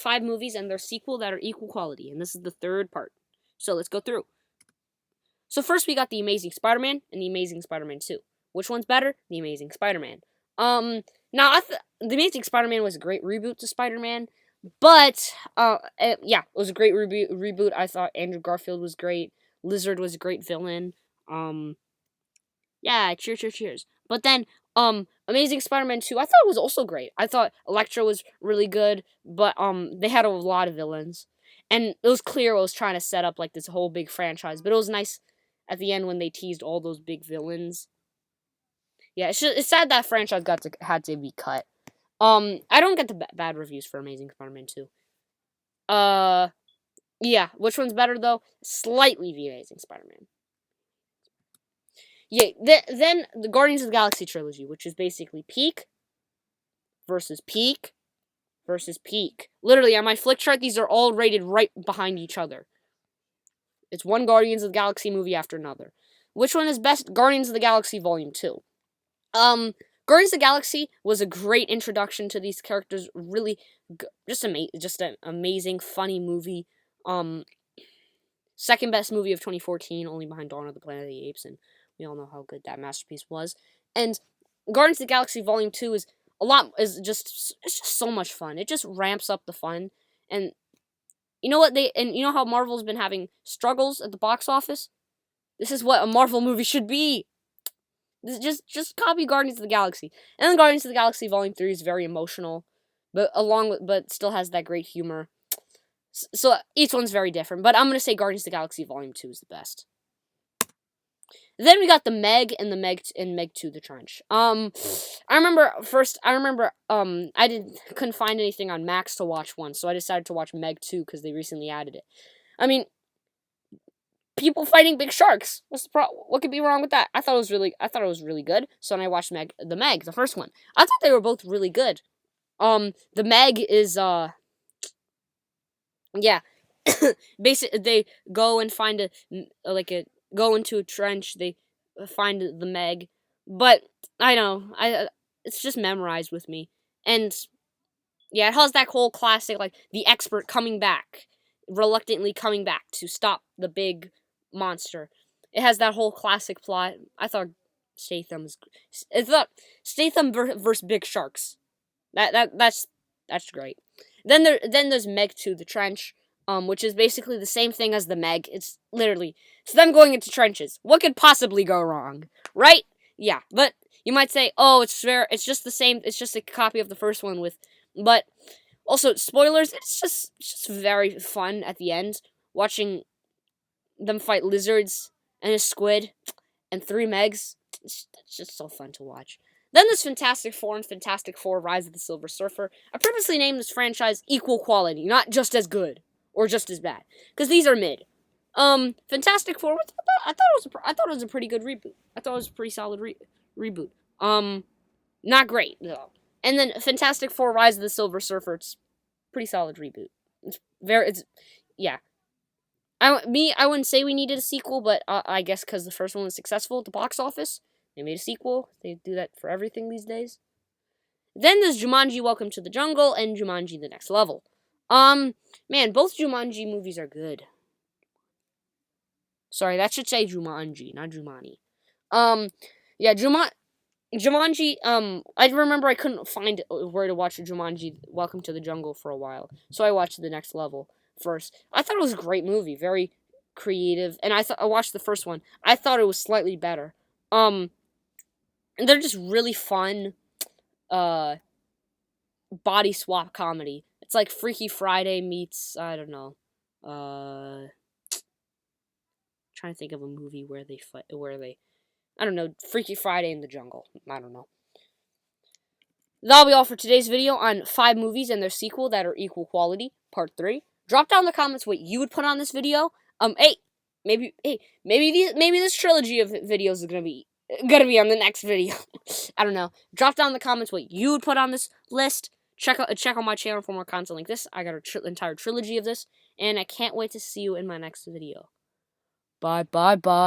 5 movies and their sequel that are equal quality, and this is the third part. So let's go through. So first we got The Amazing Spider-Man and The Amazing Spider-Man 2. Which one's better? The Amazing Spider-Man. Now The Amazing Spider-Man was a great reboot to Spider-Man, but it was a great reboot. I thought Andrew Garfield was great. Lizard was a great villain. Yeah, cheers. But then Amazing Spider-Man 2, I thought it was also great. I thought Electro was really good, but they had a lot of villains. And it was clear it was trying to set up like this whole big franchise, but it was nice at the end when they teased all those big villains. Yeah, it's sad that franchise had to be cut. I don't get the bad reviews for Amazing Spider-Man 2. Yeah, which one's better though? Slightly The Amazing Spider-Man. Yeah, then the Guardians of the Galaxy trilogy, which is basically peak versus peak versus peak. Literally, on my flick chart, these are all rated right behind each other. It's one Guardians of the Galaxy movie after another. Which one is best? Guardians of the Galaxy Volume 2. Guardians of the Galaxy was a great introduction to these characters. Really, just an amazing, funny movie. Second best movie of 2014, only behind Dawn of the Planet of the Apes, and we all know how good that masterpiece was. And Guardians of the Galaxy Volume 2 is just so much fun. It just ramps up the fun. And you know how Marvel's been having struggles at the box office? This is what a Marvel movie should be. Just copy Guardians of the Galaxy. And then Guardians of the Galaxy Volume 3 is very emotional, but still has that great humor. So each one's very different, but I'm going to say Guardians of the Galaxy Volume 2 is the best. Then we got the Meg and Meg 2 The Trench. I remember I couldn't find anything on Max to watch one, so I decided to watch Meg 2 because they recently added it. I mean, people fighting big sharks. What could be wrong with that? I thought it was really good. So then I watched the first one. I thought they were both really good. The Meg is basically they go and find go into a trench. They find the Meg, but I know it's just memorized with me. And yeah, it has that whole classic the expert reluctantly coming back to stop the big monster. It has that whole classic plot. I thought Statham versus big sharks. That's great. Then there's Meg 2 The Trench, which is basically the same thing as the Meg. It's them going into trenches. What could possibly go wrong, right? Yeah, but you might say, oh, it's just the same. It's just a copy of the first one but also spoilers. It's just very fun at the end watching them fight lizards and a squid and 3 Megs. It's just so fun to watch. Then there's Fantastic Four and Fantastic Four Rise of the Silver Surfer. I purposely named this franchise equal quality, not just as good or just as bad, because these are mid. Fantastic Four, I thought it was a pretty good reboot. I thought it was a pretty solid reboot. Not great though. And then Fantastic Four Rise of the Silver Surfer, it's pretty solid reboot. I wouldn't say we needed a sequel, but I guess because the first one was successful at the box office, they made a sequel. They do that for everything these days. Then there's Jumanji: Welcome to the Jungle and Jumanji: The Next Level. Man, both Jumanji movies are good. Sorry, that should say Jumanji, not Jumani. Yeah, Jumanji, I remember I couldn't find where to watch Jumanji: Welcome to the Jungle for a while, so I watched The Next Level first. I thought it was a great movie, very creative, and I watched the first one. I thought it was slightly better. And they're just really fun, body swap comedy. It's like Freaky Friday meets, I don't know, trying to think of a movie where they I don't know, Freaky Friday in the jungle. I don't know. That'll be all for today's video on 5 movies and their sequel that are equal quality, part 3. Drop down in the comments what you would put on this video. Maybe this trilogy of videos is gonna be on the next video. I don't know. Drop down in the comments what you would put on this list. Check out my channel for more content like this. I got an entire trilogy of this, and I can't wait to see you in my next video. Bye.